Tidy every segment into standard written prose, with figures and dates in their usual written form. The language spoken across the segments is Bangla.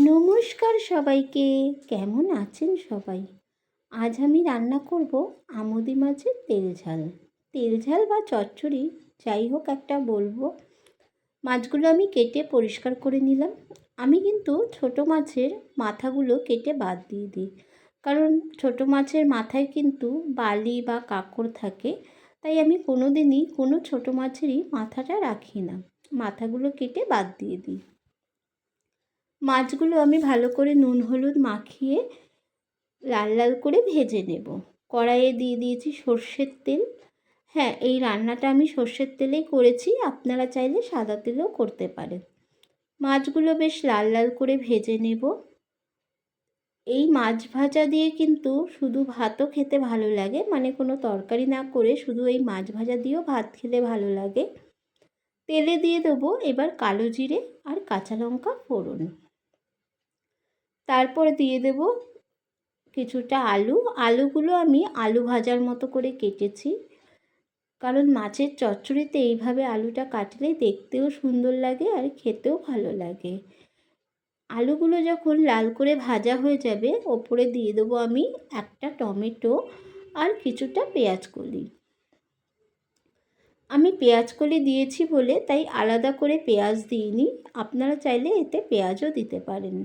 নমস্কার সবাইকে। কেমন আছেন সবাই? আজ আমি রান্না করব আমুদি মাছের তেল ঝাল। তেল ঝাল বা চচ্চড়ি যাই হোক একটা বলবো। মাছগুলো আমি কেটে পরিষ্কার করে নিলাম। আমি কিন্তু ছোট মাছের মাথাগুলো কেটে বাদ দিয়ে দিই, কারণ ছোট মাছের মাথায় কিন্তু বালি বা কাঁকড় থাকে। তাই আমি কোনো দিনই কোনো ছোট মাছেরই মাথাটা রাখি না, মাথাগুলো কেটে বাদ দিয়ে দিই। মাছগুলো আমি ভালো করে নুন হলুদ মাখিয়ে লাল লাল করে ভেজে নেব। কড়াইয়ে দিয়ে দিয়েছি সর্ষের তেল। হ্যাঁ, এই রান্নাটা আমি সর্ষের তেলেই করেছি, আপনারা চাইলে সাদা তেলেও করতে পারেন। মাছগুলো বেশ লাল লাল করে ভেজে নেব। এই মাছ ভাজা দিয়ে কিন্তু শুধু ভাতও খেতে ভালো লাগে, মানে কোনো তরকারি না করে শুধু এই মাছ ভাজা দিয়েও ভাত খেতে ভালো লাগে। তেলে দিয়ে দেবো এবার কালো জিরে আর কাঁচা লঙ্কা ফোড়ন। তারপর দিয়ে দেব কিছুটা আলুগুলো আমি আলু ভাজার মতো করে কেটেছি, কারণ মাছের চচ্চড়িতে এইভাবে আলুটা কাটলে দেখতেও সুন্দর লাগে আর খেতেও ভালো লাগে। আলুগুলো যখন লাল করে ভাজা হয়ে যাবে, ওপরে দিয়ে দেবো আমি একটা টমেটো আর কিছুটা পেঁয়াজ কলি। আমি পেঁয়াজ কলি দিয়েছি বলে তাই আলাদা করে পেঁয়াজ দিইনি, আপনারা চাইলে এতে পেঁয়াজও দিতে পারেন।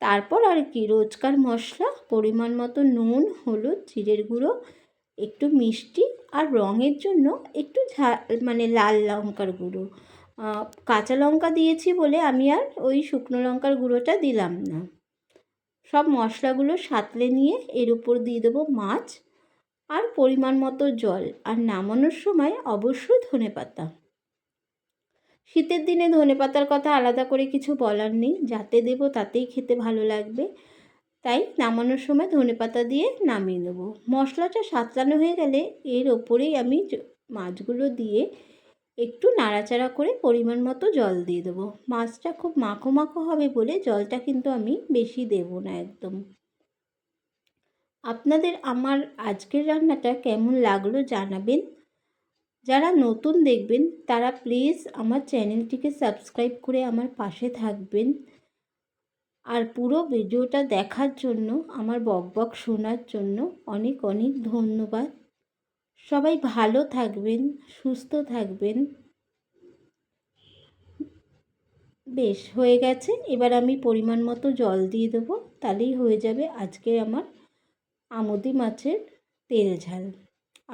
তারপর আর কি, রোজকার মশলা পরিমাণ মতো নুন হলুদ জিরের গুঁড়ো, একটু মিষ্টি আর রঙের জন্য একটু মানে লাল লঙ্কার গুঁড়ো। কাঁচা লঙ্কা দিয়েছি বলে আমি আর ওই শুকনো লঙ্কার গুঁড়োটা দিলাম না। সব মশলাগুলো সাঁতলে নিয়ে এর উপর দিয়ে দেবো মাছ আর পরিমাণ মতো জল, আর নামানোর সময় অবশ্যই ধনেপাতা। শীতের দিনে ধনেপাতার কথা আলাদা করে কিছু বলার নেই, যাতে দেবো তাতেই খেতে ভালো লাগবে। তাই নামানোর সময় ধনেপাতা দিয়ে নামিয়ে নেব। মশলাটা সাঁতলানো হয়ে গেলে এর ওপরেই আমি মাছগুলো দিয়ে একটু নাড়াচাড়া করে পরিমাণ মতো জল দিয়ে দেবো। মাছটা খুব মাখো মাখো হবে বলে জলটা কিন্তু আমি বেশি দেব না একদম। আপনাদের আমার আজকের রান্নাটা কেমন লাগলো জানাবেন। যারা নতুন দেখবেন তারা প্লিজ আমার চ্যানেলটিকে সাবস্ক্রাইব করে আমার পাশে থাকবেন। আর পুরো ভিডিওটা দেখার জন্য, আমার বকবক শোনার জন্য অনেক অনেক ধন্যবাদ। সবাই ভালো থাকবেন, সুস্থ থাকবেন। বেশ হয়ে গেছে, এবার আমি পরিমাণ মতো জল দিয়ে দেবো, তাহলেই হয়ে যাবে আজকে আমার আমুদি মাছের তেল ঝাল।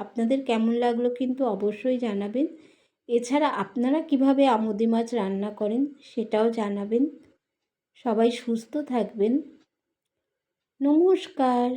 আপনাদের কেমন লাগলো কিন্তু অবশ্যই জানাবেন। এছাড়া আপনারা কিভাবে আমুদি মাছ রান্না করেন সেটাও জানাবেন। সবাই সুস্থ থাকবেন। নমস্কার।